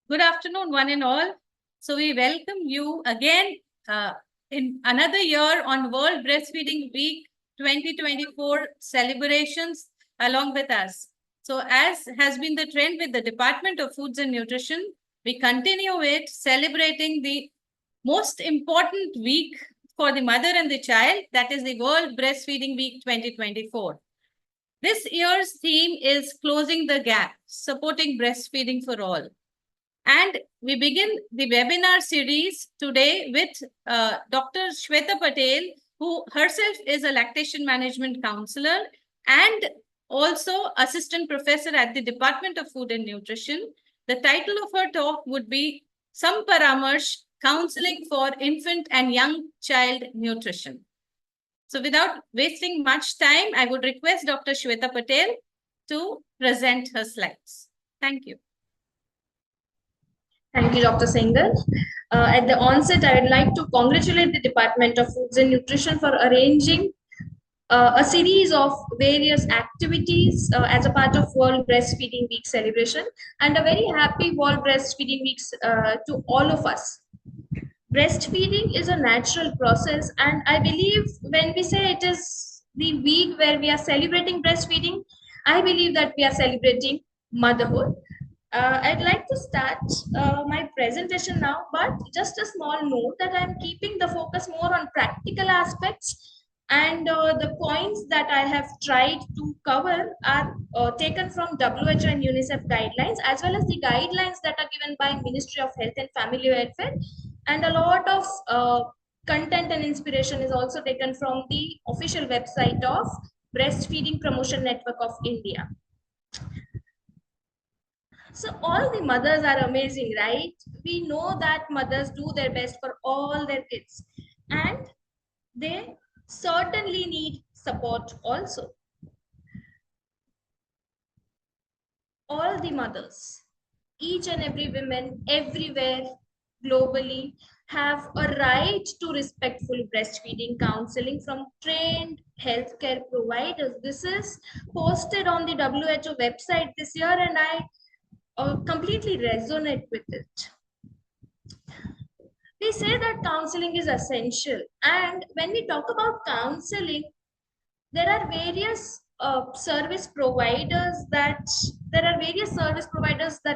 Good afternoon, one and all. So we welcome you again in another year on World Breastfeeding Week 2024 celebrations along with us. So as has been the trend with the Department of Foods and Nutrition, we continue it celebrating the most important week for the mother and the child, that is the World Breastfeeding Week 2024. This year's theme is Closing the Gap, Supporting Breastfeeding for All. And we begin the webinar series today with Dr. Shweta Patel, who herself is a lactation management counselor and also assistant professor at the Department of Food and Nutrition. The title of her talk would be Samparamarsh, Counseling for Infant and Young Child Nutrition. So without wasting much time, I would request Dr. Shweta Patel to present her slides. Thank you. Thank you, Dr. Sengar. At the onset, I would like to congratulate the Department of Foods and Nutrition for arranging a series of various activities as a part of World Breastfeeding Week celebration, and a very happy World Breastfeeding Week to all of us. Breastfeeding is a natural process, and I believe when we say it is the week where we are celebrating breastfeeding, I believe that we are celebrating motherhood. I'd like to start my presentation now, but just a small note that I'm keeping the focus more on practical aspects, and the points that I have tried to cover are taken from WHO and UNICEF guidelines, as well as the guidelines that are given by Ministry of Health and Family Welfare, and a lot of content and inspiration is also taken from the official website of Breastfeeding Promotion Network of India. So all the mothers are amazing, right? We know that mothers do their best for all their kids, and they certainly need support also. All the mothers, each and every woman, everywhere, globally, have a right to respectful breastfeeding counseling from trained healthcare providers. This is posted on the WHO website this year, and I completely resonate with it. We say that counseling is essential, and when we talk about counseling, there are various service providers that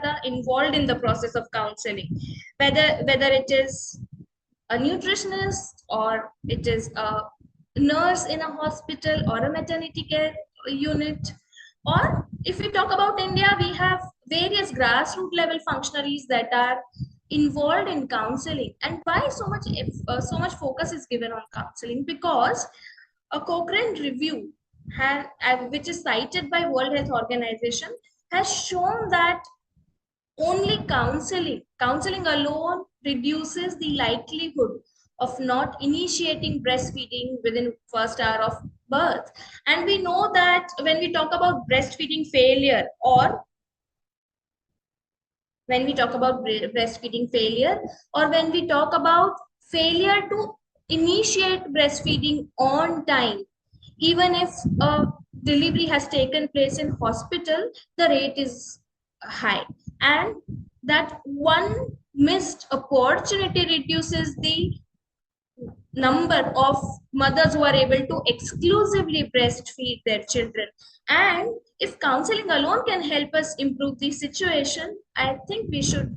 are involved in the process of counseling, whether it is a nutritionist, or it is a nurse in a hospital or a maternity care unit, or if we talk about India, we have various grassroots level functionaries that are involved in counseling. And why so much focus is given on counseling? Because a Cochrane review, which is cited by World Health Organization, has shown that only counseling alone reduces the likelihood of not initiating breastfeeding within first hour of birth. And we know that when we talk about breastfeeding failure, or when we talk about breastfeeding failure, or when we talk about failure to initiate breastfeeding on time, even if a delivery has taken place in hospital, the rate is high, and that one missed opportunity reduces the number of mothers who are able to exclusively breastfeed their children. And if counseling alone can help us improve the situation, I think we should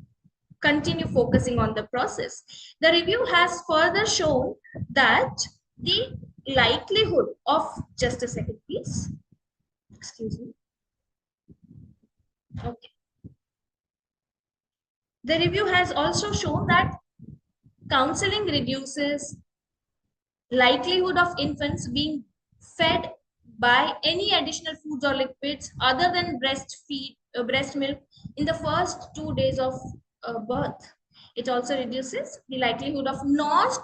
continue focusing on the process. The review has further shown that the likelihood of, just a second please, excuse me. Okay. The review has also shown that counseling reduces likelihood of infants being fed by any additional foods or liquids other than breast milk in the first 2 days of birth. It also reduces the likelihood of not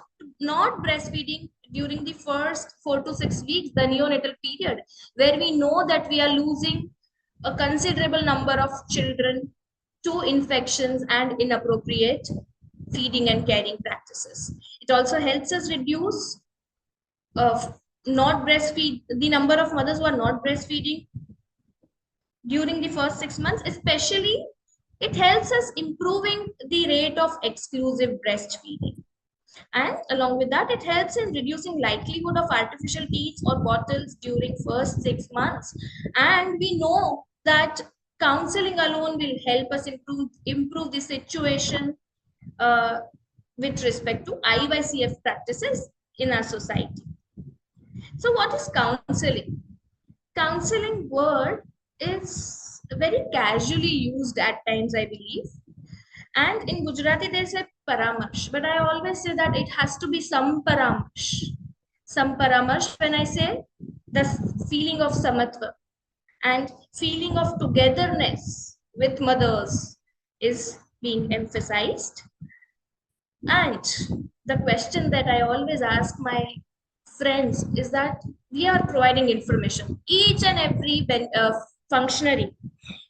breastfeeding during the first 4 to 6 weeks, the neonatal period, where we know that we are losing a considerable number of children to infections and inappropriate feeding and caring practices. It also helps us reduce the number of mothers who are not breastfeeding during the first 6 months, especially It helps us improving the rate of exclusive breastfeeding. And along with that, it helps in reducing likelihood of artificial teats or bottles during first 6 months. And we know that counseling alone will help us improve the situation uh, with respect to IYCF practices in our society. So what is counseling? Counseling word is very casually used at times, I believe. And in Gujarati, they say Paramarsh, but I always say that it has to be Samparamarsh. Samparamarsh, when I say the feeling of samatva and feeling of togetherness with mothers is being emphasized. And the question that I always ask my friends is that we are providing information. Each and every functionary,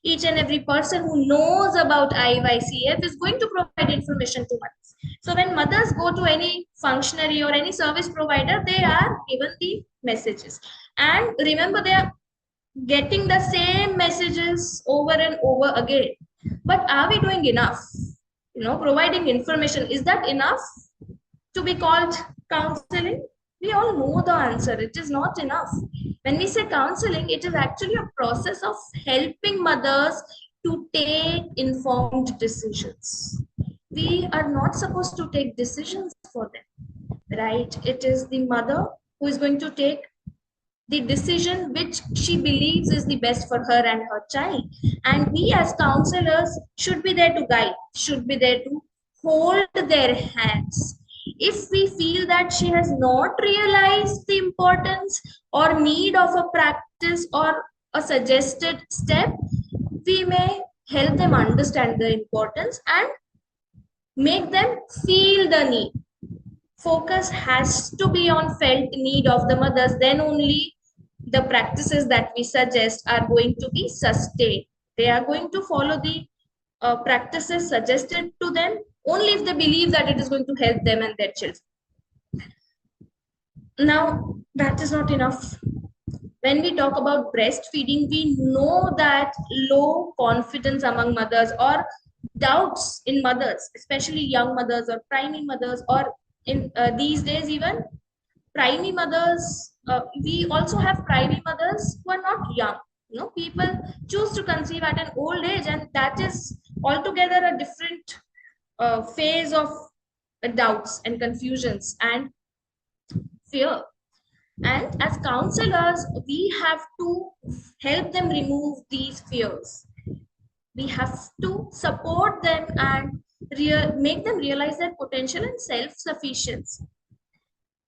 each and every person who knows about IYCF is going to provide information to mothers. So when mothers go to any functionary or any service provider, they are given the messages. And remember, they are getting the same messages over and over again. But are we doing enough? Providing information, is that enough to be called counseling? We all know the answer. It is not enough. When we say counseling, it is actually a process of helping mothers to take informed decisions. We are not supposed to take decisions for them, right? It is the mother who is going to take the decision which she believes is the best for her and her child. And we as counselors should be there to guide, should be there to hold their hands. If we feel that she has not realized the importance or need of a practice or a suggested step, we may help them understand the importance and make them feel the need. Focus has to be on felt need of the mothers, then only the practices that we suggest are going to be sustained. They are going to follow the practices suggested to them only if they believe that it is going to help them and their children. Now, that is not enough. When we talk about breastfeeding, we know that low confidence among mothers or doubts in mothers, especially young mothers or primary mothers, or in these days even primary mothers, we also have primary mothers who are not young. People choose to conceive at an old age, and that is altogether a different phase of doubts and confusions and fear. And as counselors, we have to help them remove these fears. We have to support them and make them realize their potential and self-sufficiency.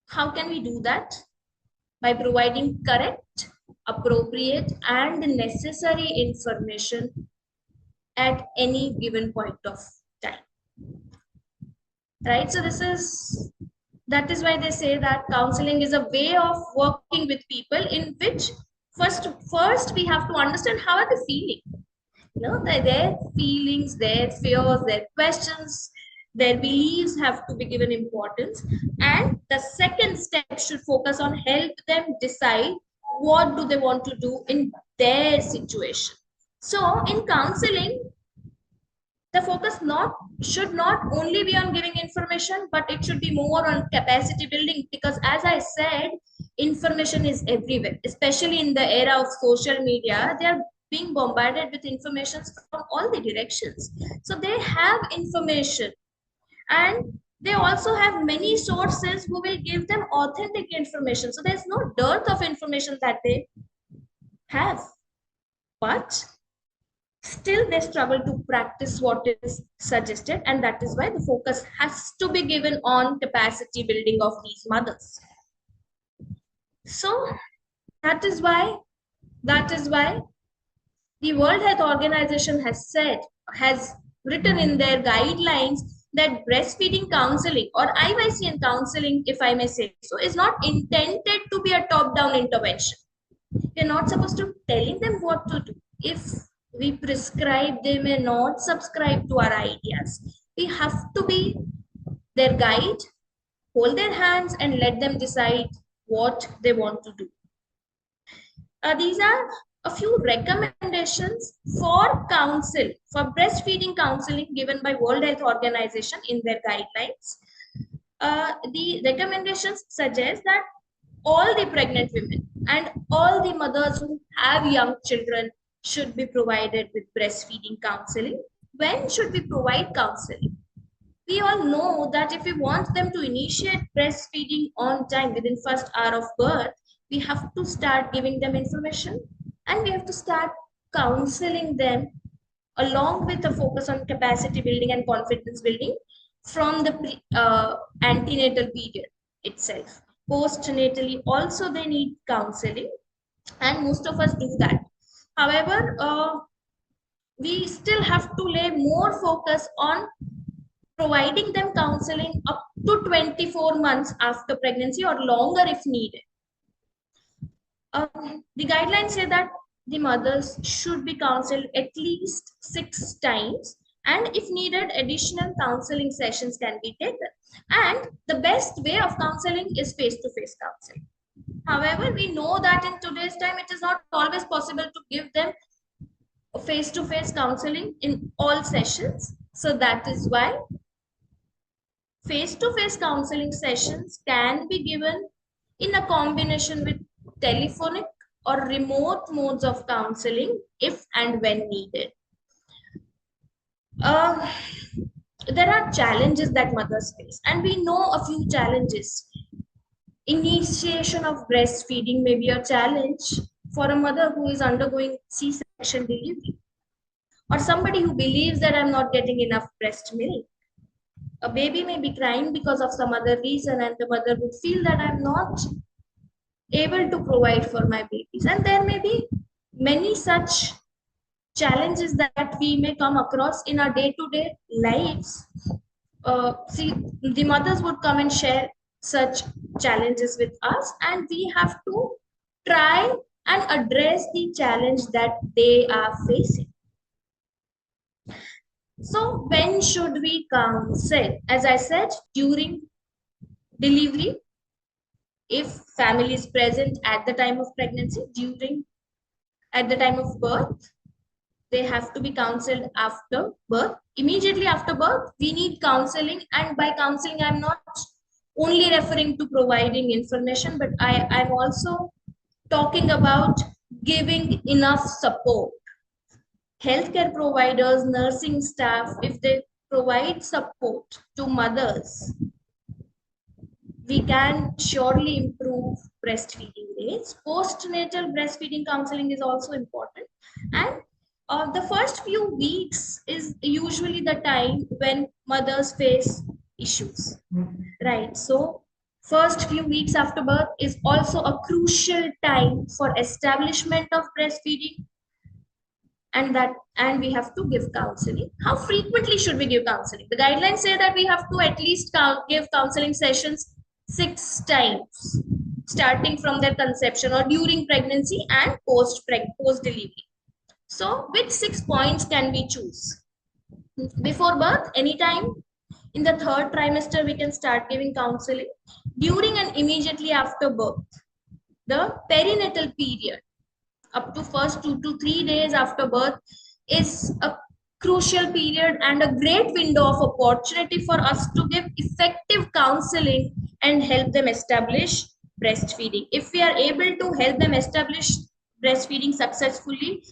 How can we do that? By providing correct, appropriate, and necessary information at any given point of time. Right? So that is why they say that counseling is a way of working with people in which first we have to understand how are they feeling. Their feelings, their fears, their questions, their beliefs have to be given importance. And the second step should focus on help them decide what do they want to do in their situation. So in counseling, the focus should not only be on giving information, but it should be more on capacity building, because as I said, information is everywhere, especially in the era of social media. They are being bombarded with information from all the directions. So they have information, and they also have many sources who will give them authentic information. So there's no dearth of information that they have, but still they struggle to practice what is suggested, and that is why the focus has to be given on capacity building of these mothers. So that is why the World Health Organization has written in their guidelines that breastfeeding counseling, or IYCN counseling, if I may say so, is not intended to be a top-down intervention. We're not supposed to telling them what to do. If we prescribe, they may not subscribe to our ideas. We have to be their guide, hold their hands, and let them decide what they want to do. These are a few recommendations for breastfeeding counseling given by World Health Organization in their guidelines. The recommendations suggest that all the pregnant women and all the mothers who have young children should be provided with breastfeeding counseling. When should we provide counseling? We all know that if we want them to initiate breastfeeding on time within first hour of birth, we have to start giving them information and we have to start counseling them along with a focus on capacity building and confidence building from the antenatal period itself. Postnatally also they need counseling and most of us do that. However, we still have to lay more focus on providing them counseling up to 24 months after pregnancy or longer if needed. The guidelines say that the mothers should be counseled at least 6 times, and if needed, additional counseling sessions can be taken. And the best way of counseling is face-to-face counseling. However, we know that in today's time, it is not always possible to give them face-to-face counseling in all sessions. So that is why face-to-face counseling sessions can be given in a combination with telephonic or remote modes of counseling if and when needed. Uh, there are challenges that mothers face, and we know a few challenges. Initiation of breastfeeding may be a challenge for a mother who is undergoing C-section delivery, or somebody who believes that I'm not getting enough breast milk. A baby may be crying because of some other reason, and the mother would feel that I'm not able to provide for my babies. And there may be many such challenges that we may come across in our day-to-day lives. See, the mothers would come and share such challenges with us, and we have to try and address the challenge that they are facing. So when should we counsel? As I said, during delivery, if family is present at the time of pregnancy, at the time of birth, they have to be counseled after birth. Immediately after birth, we need counseling. And by counseling, I'm not only referring to providing information, but I'm also talking about giving enough support. Healthcare providers, nursing staff, if they provide support to mothers, we can surely improve breastfeeding rates. Postnatal breastfeeding counseling is also important. And the first few weeks is usually the time when mothers face issues, right? So first few weeks after birth is also a crucial time for establishment of breastfeeding, and we have to give counseling. How frequently should we give counseling? The guidelines say that we have to at least give counseling sessions 6 times, starting from their conception or during pregnancy and post delivery. So which 6 points can we choose? Before birth, anytime. In the 3rd trimester, we can start giving counseling. During and immediately after birth, the perinatal period, up to first 2 to 3 days after birth, is a crucial period and a great window of opportunity for us to give effective counseling and help them establish breastfeeding. If we are able to help them establish breastfeeding successfully,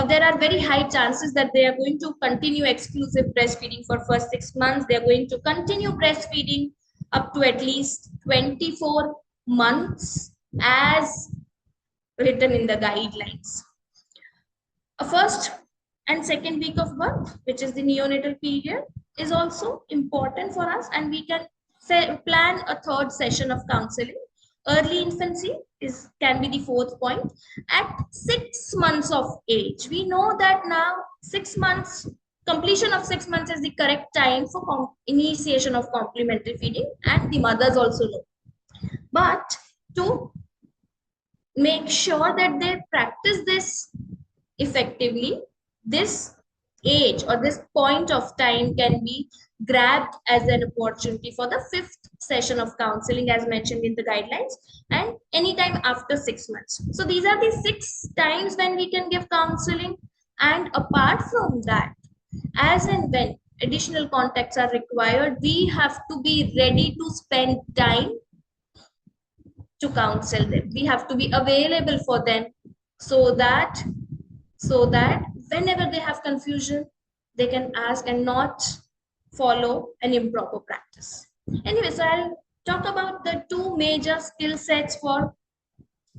there are very high chances that they are going to continue exclusive breastfeeding for first 6 months. They are going to continue breastfeeding up to at least 24 months as written in the guidelines. A first and second week of birth, which is the neonatal period, is also important for us, and we can plan a 3rd session of counseling. Early infancy can be the 4th point. At 6 months of age, we know that now 6 months, completion of 6 months is the correct time for initiation of complementary feeding, and the mothers also know. But to make sure that they practice this effectively, this age or this point of time can be grabbed as an opportunity for the 5th session of counseling as mentioned in the guidelines, and anytime after 6 months. So these are the 6 times when we can give counseling. And apart from that, as and when additional contacts are required, we have to be ready to spend time to counsel them. We have to be available for them, so that whenever they have confusion, they can ask and not follow an improper practice. Anyway, so I'll talk about the two major skill sets for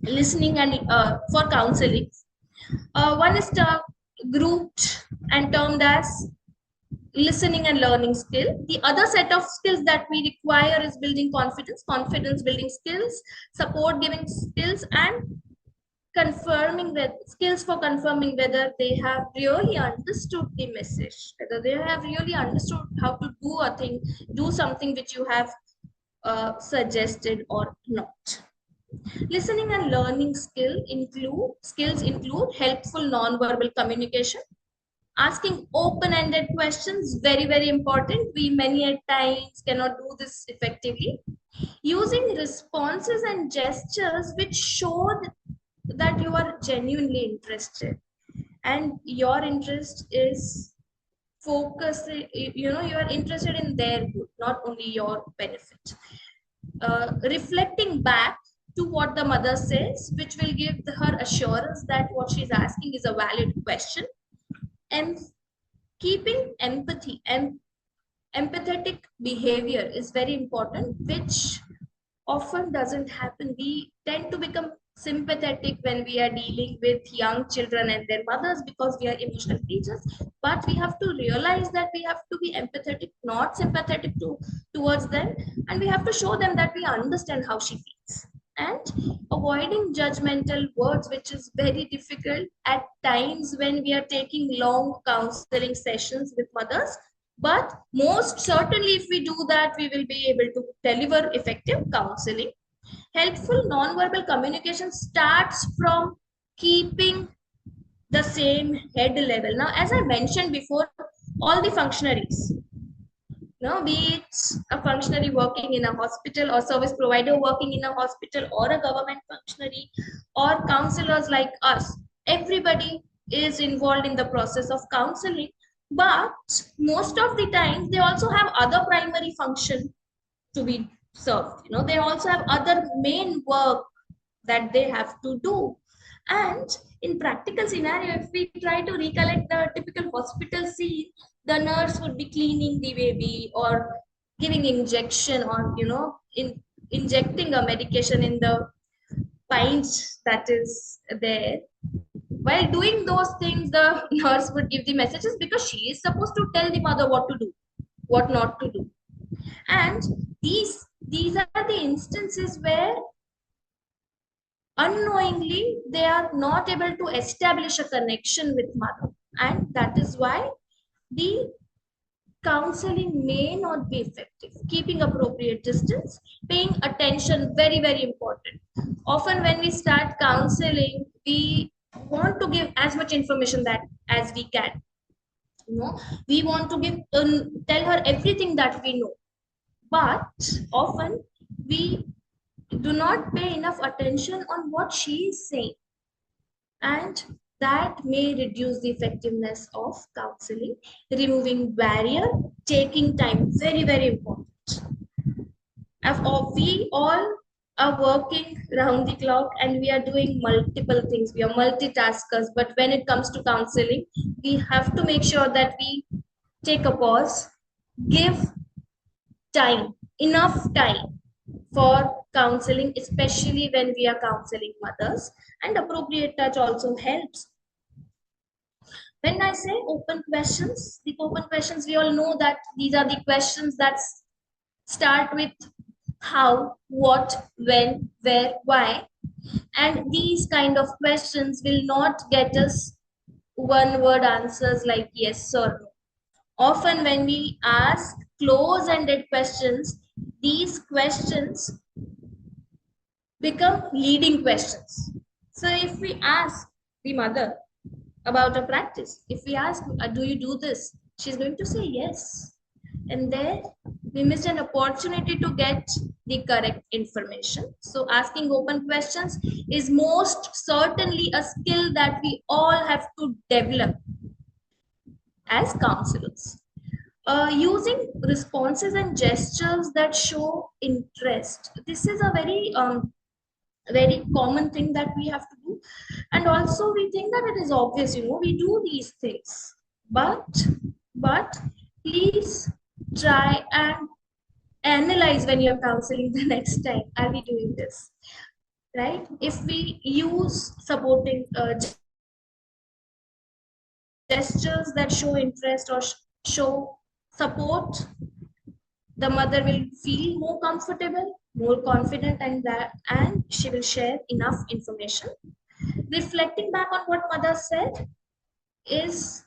listening and for counseling. One is grouped and termed as listening and learning skill. The other set of skills that we require is building confidence building skills, support giving skills, and confirming with skills for confirming whether they have really understood the message, whether they have really understood how to do a thing, do something which you have suggested or not. Listening and learning skills include helpful non-verbal communication, asking open-ended questions, very very important. We many at times cannot do this effectively. Using responses and gestures which show that you are genuinely interested, and your interest is focused, you are interested in their good, not only your benefit. Reflecting back to what the mother says, which will give her assurance that what she's asking is a valid question. And keeping empathy and empathetic behavior is very important, which often doesn't happen. We tend to become sympathetic when we are dealing with young children and their mothers because we are emotional creatures. But we have to realize that we have to be empathetic, not sympathetic towards them, and we have to show them that we understand how she feels. And avoiding judgmental words, which is very difficult at times when we are taking long counseling sessions with mothers. But most certainly, if we do that, we will be able to deliver effective counseling. Helpful nonverbal communication starts from keeping the same head level. Now, as I mentioned before, all the functionaries, be it a functionary working in a hospital or service provider working in a hospital or a government functionary or counselors like us, everybody is involved in the process of counseling. But most of the time, they also have other primary function to be served. They also have other main work that they have to do. And in practical scenario, if we try to recollect the typical hospital scene, the nurse would be cleaning the baby or giving injection, or injecting a medication in the pinch that is there. While doing those things, the nurse would give the messages because she is supposed to tell the mother what to do, what not to do. And these are the instances where unknowingly they are not able to establish a connection with mother, and that is why the counseling may not be effective. Keeping appropriate distance, paying attention, very very important. Often when we start counseling, we want to give as much information that as we can. We want to give tell her everything that we know, but often we do not pay enough attention on what she is saying, and that may reduce the effectiveness of counseling. Removing barrier, taking time, very very important. We all are working round the clock and we are doing multiple things, we are multitaskers, but when it comes to counseling, we have to make sure that we take a pause, give time, enough time for counseling, especially when we are counseling mothers. And appropriate touch also helps. When I say open questions, the open questions, we all know that these are the questions that start with how, what, when, where, why. And these kind of questions will not get us one word answers like yes or no. Often when we ask close-ended questions, these questions become leading questions. So if we ask the mother about a practice, if we ask, do you do this? She's going to say yes. and there we missed an opportunity to get the correct information. So asking open questions is most certainly a skill that we all have to develop as counselors. Using responses and gestures that show interest. This is a very common thing that we have to do, and also we think that it is obvious, we do these things, but please try and analyze when you're counseling the next time. Are we doing this right? If we use supporting gestures that show interest or show support, the mother will feel more comfortable, more confident, and she will share enough information. Reflecting back on what mother said is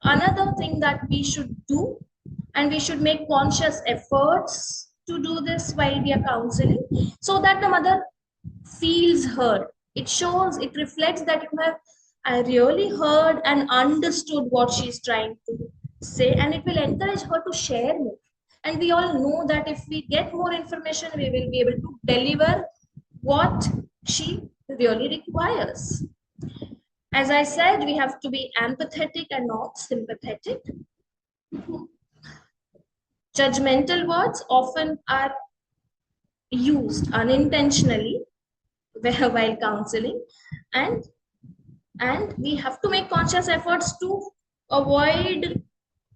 another thing that we should do, and we should make conscious efforts to do this while we are counseling, so that the mother feels heard. It shows, it reflects that you have really heard and understood what she's trying to say, and it will encourage her to share more. And we all know that if we get more information, we will be able to deliver what she really requires. As I said, we have to be empathetic and not sympathetic. Judgmental words often are used unintentionally while counseling, and we have to make conscious efforts to avoid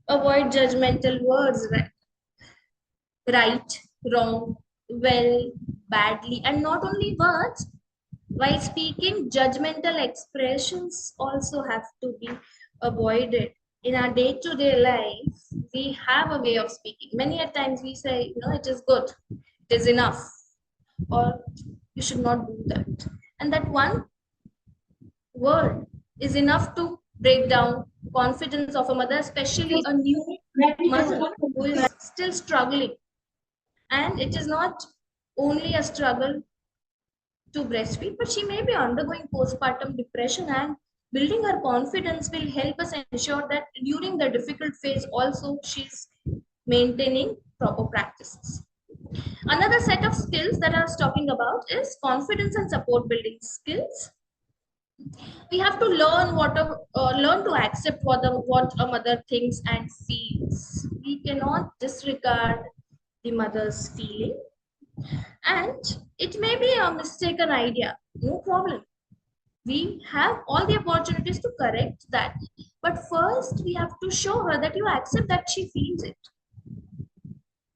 judgmental words, right, wrong, well, badly, and not only words. While speaking, judgmental expressions also have to be avoided. In our day-to-day life, we have a way of speaking. Many a times we say, it is good, it is enough, or you should not do that. And that one word is enough to break down confidence of a mother, especially a new mother who is still struggling. And it is not only a struggle to breastfeed, but she may be undergoing postpartum depression, and building her confidence will help us ensure that during the difficult phase also she's maintaining proper practices. Another set of skills that I was talking about is confidence and support building skills. We have to learn to accept what a mother thinks and feels. We cannot disregard the mother's feeling, and it may be a mistaken idea. No problem. We have all the opportunities to correct that, but first we have to show her that you accept that she feels it,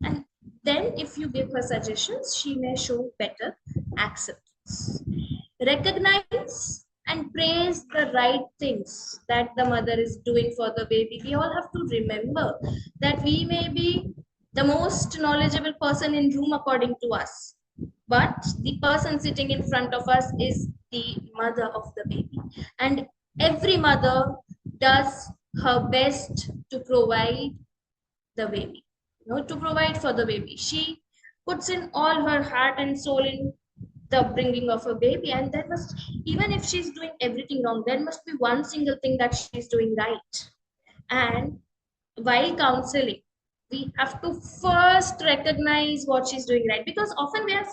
and then if you give her suggestions, she may show better acceptance. Recognize and praise the right things that the mother is doing for the baby. We all have to remember that we may be the most knowledgeable person in room according to us, but the person sitting in front of us is the mother of the baby, and every mother does her best to provide the baby, to provide for the baby. She puts in all her heart and soul in the bringing of a baby, and there must, even if she's doing everything wrong, there must be one single thing that she's doing right. And while counseling, we have to first recognize what she's doing right, because often we are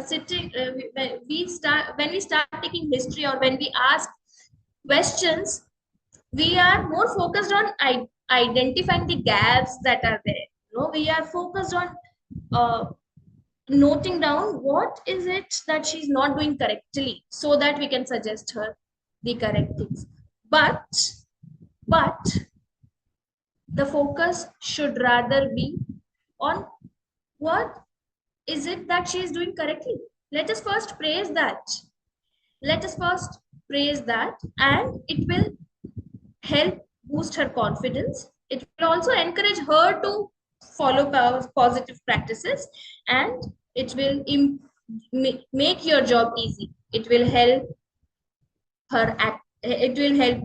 sitting when we start taking history, or when we ask questions, we are more focused on identifying the gaps that are there. We are focused on uh, noting down what is it that she's not doing correctly, so that we can suggest her the correct things. But the focus should rather be on what is it that she is doing correctly. Let us first praise that. And it will help boost her confidence. It will also encourage her to follow positive practices, and it will make your job easy. It will help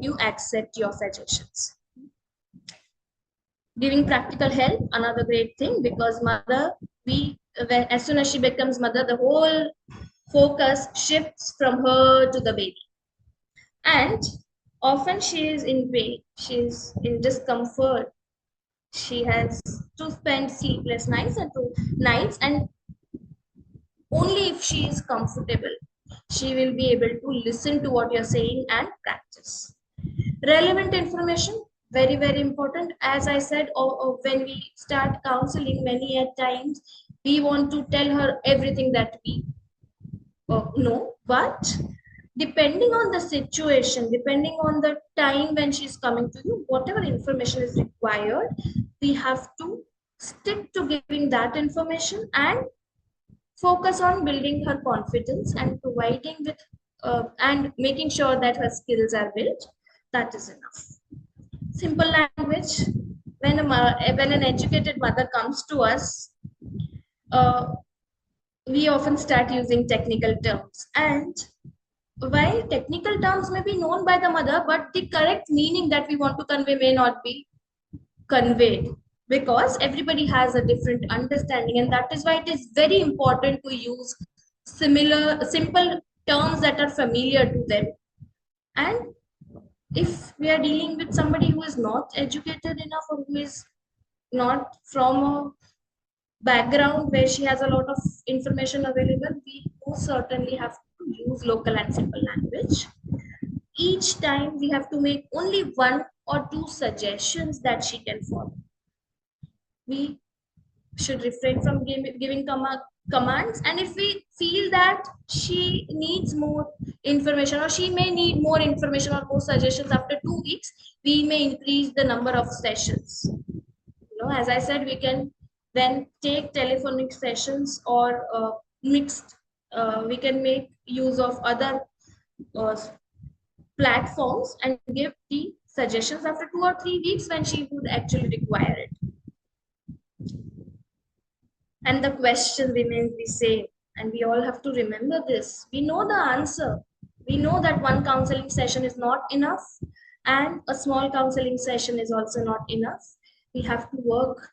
you accept your suggestions. Giving practical help, another great thing, because mother, as soon as she becomes mother, the whole focus shifts from her to the baby, and often she is in pain, she is in discomfort, She has to spend sleepless nights, and only if she is comfortable, she will be able to listen to what you're saying and practice. Relevant information, very, very important. As I said, when we start counseling, many at times we want to tell her everything that we know, but depending on the situation, depending on the time when she's coming to you, whatever information is required, we have to stick to giving that information and focus on building her confidence and providing with and making sure that her skills are built. That is enough. Simple language. When an educated mother comes to us, uh, we often start using technical terms, and while technical terms may be known by the mother, but the correct meaning that we want to convey may not be conveyed, because everybody has a different understanding, and that is why it is very important to use simple terms that are familiar to them. And if we are dealing with somebody who is not educated enough, or who is not from a background where she has a lot of information available, we most certainly have to use local and simple language. Each time we have to make only one or two suggestions that she can follow. We should refrain from giving commands, and if we feel that she needs more information, or she may need more information or more suggestions after 2 weeks, we may increase the number of sessions. As I said, we can then take telephonic sessions, or mixed, we can make use of other uh, platforms and give the suggestions after 2 or 3 weeks when she would actually require it. And the question remains the same, and we all have to remember this. We know the answer. We know that one counseling session is not enough, and a small counseling session is also not enough. We have to work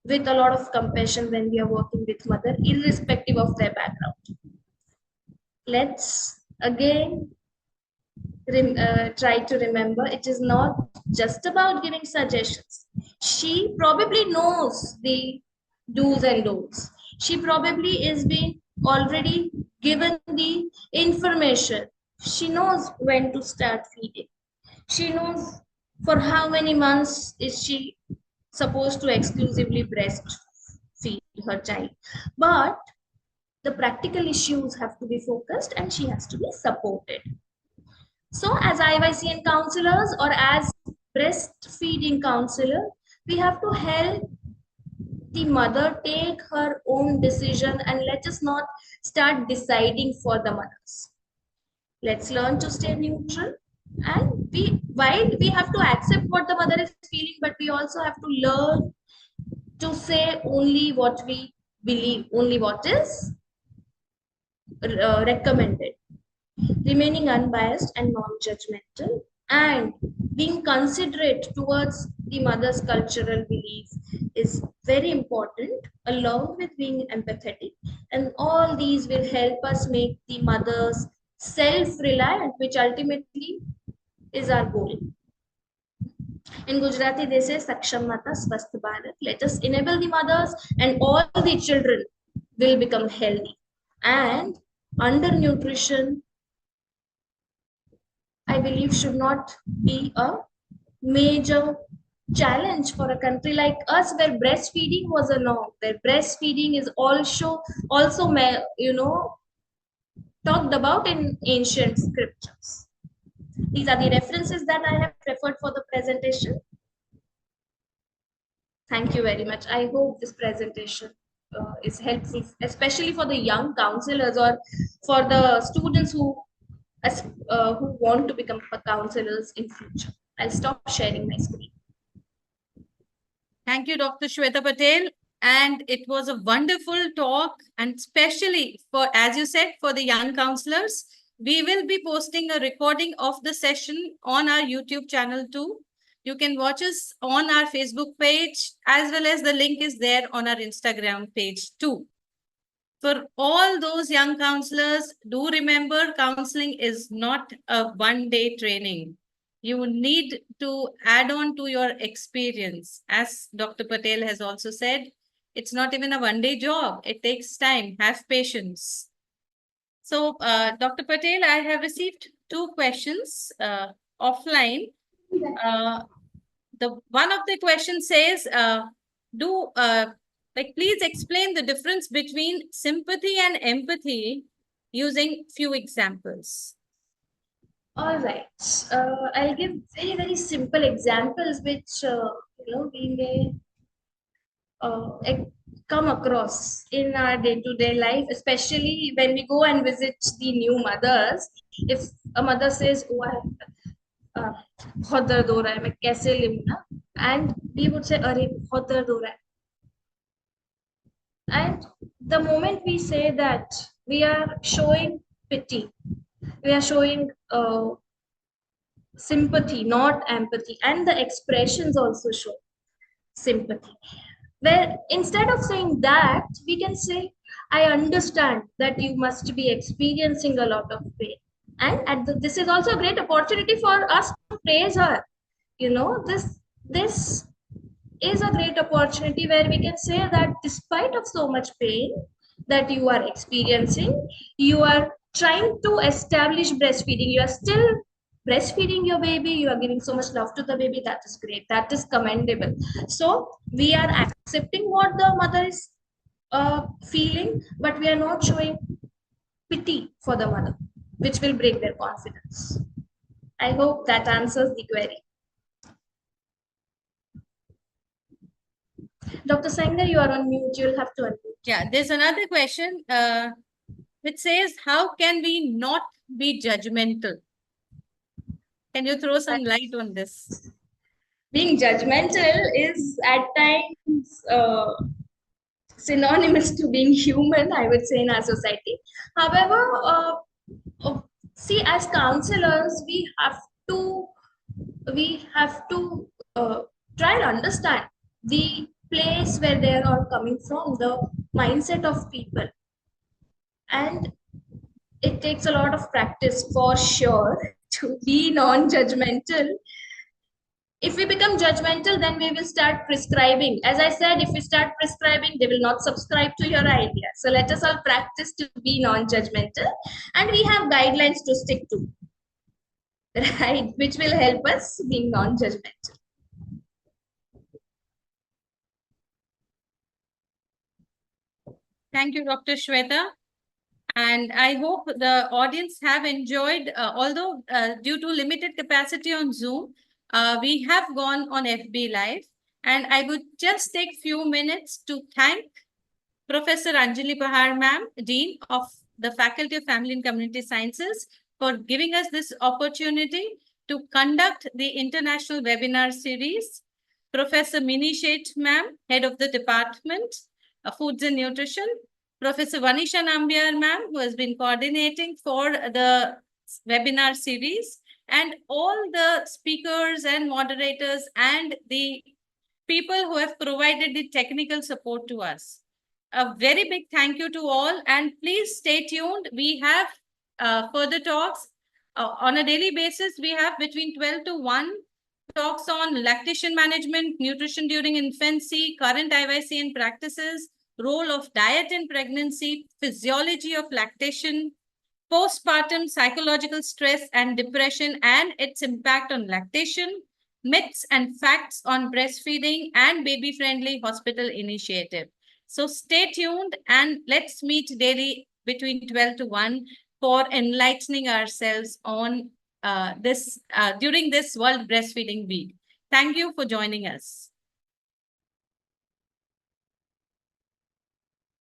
with a lot of compassion when we are working with mother, irrespective of their background. Let's again try to remember, it is not just about giving suggestions. She probably knows the do's and don'ts. She probably is being already given the information. She knows when to start feeding. She knows for how many months is she supposed to exclusively breastfeed her child. But the practical issues have to be focused, and she has to be supported. So, as IYCN counselors, or as breastfeeding counselor, we have to help the mother take her own decision, and let us not start deciding for the mothers. Let's learn to stay neutral, and while we have to accept what the mother is feeling, but we also have to learn to say only what we believe, only what is recommended. Remaining unbiased and non-judgmental, and being considerate towards the mother's cultural belief is very important, along with being empathetic. And all these will help us make the mothers self-reliant, which ultimately is our goal. In Gujarati, they say Saksham Mata Swasth Bharat. Let us enable the mothers, and all the children will become healthy. And undernutrition, I believe, should not be a major challenge for a country like us, where breastfeeding was a norm, where breastfeeding is also talked about in ancient scriptures. These are the references that I have preferred for the presentation. Thank you very much. I hope this presentation is helpful, especially for the young counselors, or for the students who want to become counselors in future. I'll stop sharing my screen. Thank you, Dr. Shweta Patel. And it was a wonderful talk, and especially for, as you said, for the young counselors. We will be posting a recording of the session on our YouTube channel too. You can watch us on our Facebook page, as well as the link is there on our Instagram page too. For all those young counselors, do remember, counseling is not a one-day training. You need to add on to your experience. As Dr. Patel has also said, it's not even a one-day job. It takes time. Have patience. So, Dr. Patel, I have received two questions offline. The one of the questions says, please explain the difference between sympathy and empathy using few examples. All right. I'll give very, very simple examples which we may come across in our day-to-day life, especially when we go and visit the new mothers. If a mother says, "Oh, बहुत दर्द हो रहा है, मैं कैसे लूं ना?" and we would say, "अरे बहुत दर्द हो रहा है." And the moment we say that, we are showing pity, we are showing sympathy, not empathy, and the expressions also show sympathy. Where instead of saying that, we can say, "I understand that you must be experiencing a lot of pain." And this is also a great opportunity for us to praise her. This is a great opportunity where we can say that despite of so much pain that you are experiencing, you are trying to establish breastfeeding. You are still breastfeeding your baby. You are giving so much love to the baby. That is great. That is commendable. So we are accepting what the mother is feeling, but we are not showing pity for the mother, which will break their confidence. I hope that answers the query. Dr. Sengar, you are on mute. You'll have to unmute. Yeah, there's another question which says, how can we not be judgmental? Can you throw some light on this? Being judgmental is at times synonymous to being human, I would say, in our society. However, see, as counselors, we have to try and understand the place where they are coming from, the mindset of people, and it takes a lot of practice for sure to be non-judgmental. If we become judgmental, then we will start prescribing. As I said, if we start prescribing, they will not subscribe to your idea. So let us all practice to be non-judgmental, and we have guidelines to stick to, right, which will help us being non-judgmental. Thank you, Dr. Shweta. And I hope the audience have enjoyed, although due to limited capacity on Zoom, we have gone on FB Live. And I would just take few minutes to thank Professor Anjali Pahar ma'am, Dean of the Faculty of Family and Community Sciences, for giving us this opportunity to conduct the international webinar series. Professor Mini Sheth ma'am, Head of the Department of Foods and Nutrition. Professor Vanisha Nambiar ma'am, who has been coordinating for the webinar series, and all the speakers and moderators and the people who have provided the technical support to us. A very big thank you to all, and please stay tuned. We have further talks on a daily basis. We have between 12 to 1 talks on lactation management, nutrition during infancy, current IYC and practices, role of diet in pregnancy, physiology of lactation, postpartum psychological stress and depression and its impact on lactation, myths and facts on breastfeeding and baby-friendly hospital initiative. So stay tuned and let's meet daily between 12 to 1 for enlightening ourselves on during this World Breastfeeding Week. Thank you for joining us.